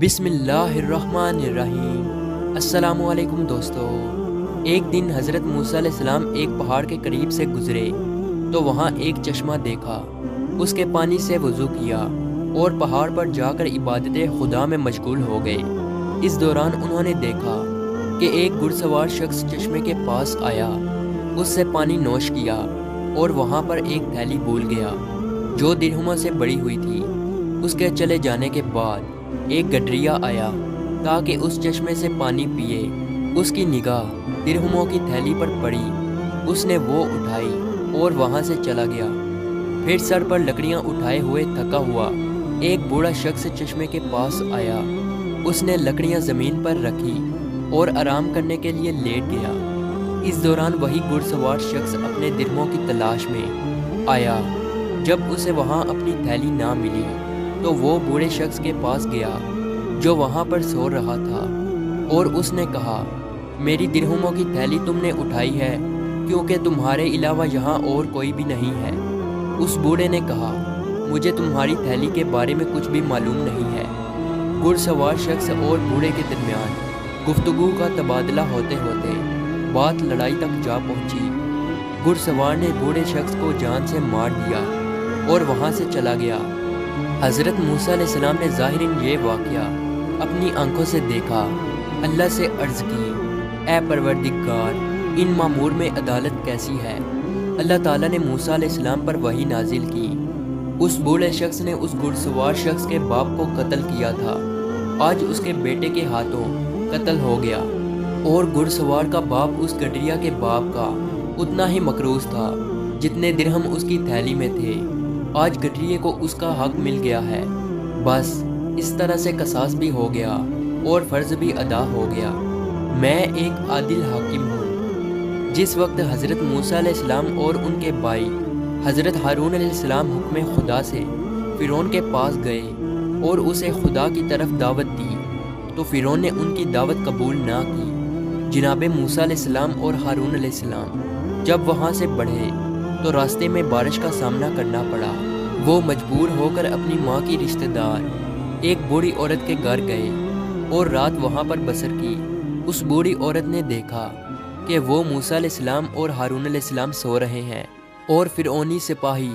बिस्मिल्लाहिर्रहमानिर्रहीम। अस्सलामुअलैकुम दोस्तों। एक दिन हज़रत मूसा अलैहिस्सलाम एक पहाड़ के करीब से गुजरे तो वहाँ एक चश्मा देखा। उसके पानी से वज़ू किया और पहाड़ पर जाकर इबादत खुदा में मशगूल हो गए। इस दौरान उन्होंने देखा कि एक घुड़सवार शख्स चश्मे के पास आया, उससे पानी नोश किया और वहाँ पर एक थैली भूल गया जो दिरहमों से बड़ी हुई थी। उसके चले जाने के बाद एक गडरिया आया ताकि उस चश्मे से पानी पिए। उसकी निगाह दिरहमों की थैली पर पड़ी, उसने वो उठाई और वहाँ से चला गया। फिर सर पर लकड़ियाँ उठाए हुए थका हुआ एक बूढ़ा शख्स चश्मे के पास आया। उसने लकड़ियाँ ज़मीन पर रखी और आराम करने के लिए लेट गया। इस दौरान वही घुड़सवार शख्स अपने दिरहमों की तलाश में आया। जब उसे वहाँ अपनी थैली ना मिली तो वो बूढ़े शख्स के पास गया जो वहाँ पर सो रहा था और उसने कहा, मेरी दिरहमों की थैली तुमने उठाई है क्योंकि तुम्हारे अलावा यहाँ और कोई भी नहीं है। उस बूढ़े ने कहा, मुझे तुम्हारी थैली के बारे में कुछ भी मालूम नहीं है। घुड़सवार शख्स और बूढ़े के दरमियान गुफ्तगू का तबादला होते होते बात लड़ाई तक जा पहुंची। घुड़सवार ने बूढ़े शख्स को जान से मार दिया और वहाँ से चला गया। हज़रत मूसा अलैहिस्सलाम ने ज़ाहिरन ये वाक़या अपनी आंखों से देखा। अल्लाह से अर्ज़ की, ए परवरदिगार, इन मामूर में अदालत कैसी है। अल्लाह ताला ने मूसा अलैहिस्सलाम पर वही नाजिल की। उस बूढ़े शख्स ने उस घुड़सवार शख्स के बाप को कत्ल किया था, आज उसके बेटे के हाथों कत्ल हो गया। और घुड़सवार का बाप उस गडरिया के बाप का उतना ही मकरूज़ था जितने दिरहम उसकी थैली में थे। आज गडरिये को उसका हक मिल गया है। बस इस तरह से कसास भी हो गया और फ़र्ज़ भी अदा हो गया। मैं एक आदिल हाकिम हूँ। जिस वक्त हज़रत मूसा अलैहिस्सलाम और उनके भाई हज़रत हारून अलैहिस्सलाम हुक्म खुदा से फ़िरौन के पास गए और उसे खुदा की तरफ दावत दी तो फ़िरौन ने उनकी दावत कबूल ना की। जनाब मूसा अलैहिस्सलाम और हारून अलैहिस्सलाम जब वहाँ से बढ़े तो रास्ते में बारिश का सामना करना पड़ा। वो मजबूर होकर अपनी माँ की रिश्तेदार एक बूढ़ी औरत के घर गए और रात वहाँ पर बसर की। उस बूढ़ी औरत ने देखा कि वो मूसा अलैहिस्सलाम और हारून अलैहिस्सलाम सो रहे हैं और फ़िरौनी सिपाही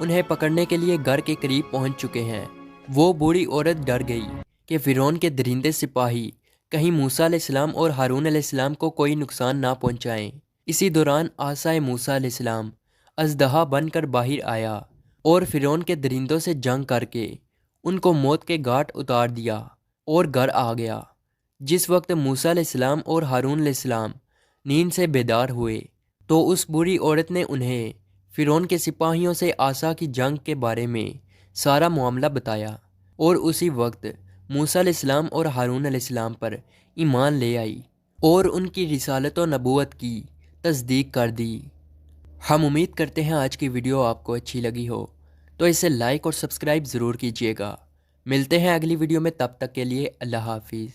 उन्हें पकड़ने के लिए घर के करीब पहुँच चुके हैं। वो बूढ़ी औरत डर गई कि फ़िरौन के दरिंदे सिपाही कहीं मूसा अलैहिस्सलाम और हारून अलैहिस्सलाम को कोई नुकसान ना पहुँचाएं। इसी दौरान आसाए मूसा अलैहिस्सलाम अज़दहा बनकर बाहर आया और फ़िरौन के दरिंदों से जंग करके उनको मौत के घाट उतार दिया और घर आ गया। जिस वक्त मूसा अलैहिस्सलाम और हारून अलैहिस्सलाम नींद से बेदार हुए तो उस बूढ़ी औरत ने उन्हें फ़िरौन के सिपाहियों से आसा की जंग के बारे में सारा मामला बताया और उसी वक्त मूसा अलैहिस्सलाम और हारून अलैहिस्सलाम पर ईमान ले आई और उनकी रिसालत व नबूवत की तस्दीक कर दी। हम उम्मीद करते हैं आज की वीडियो आपको अच्छी लगी हो, तो इसे लाइक और सब्सक्राइब ज़रूर कीजिएगा। मिलते हैं अगली वीडियो में, तब तक के लिए अल्लाह हाफिज़।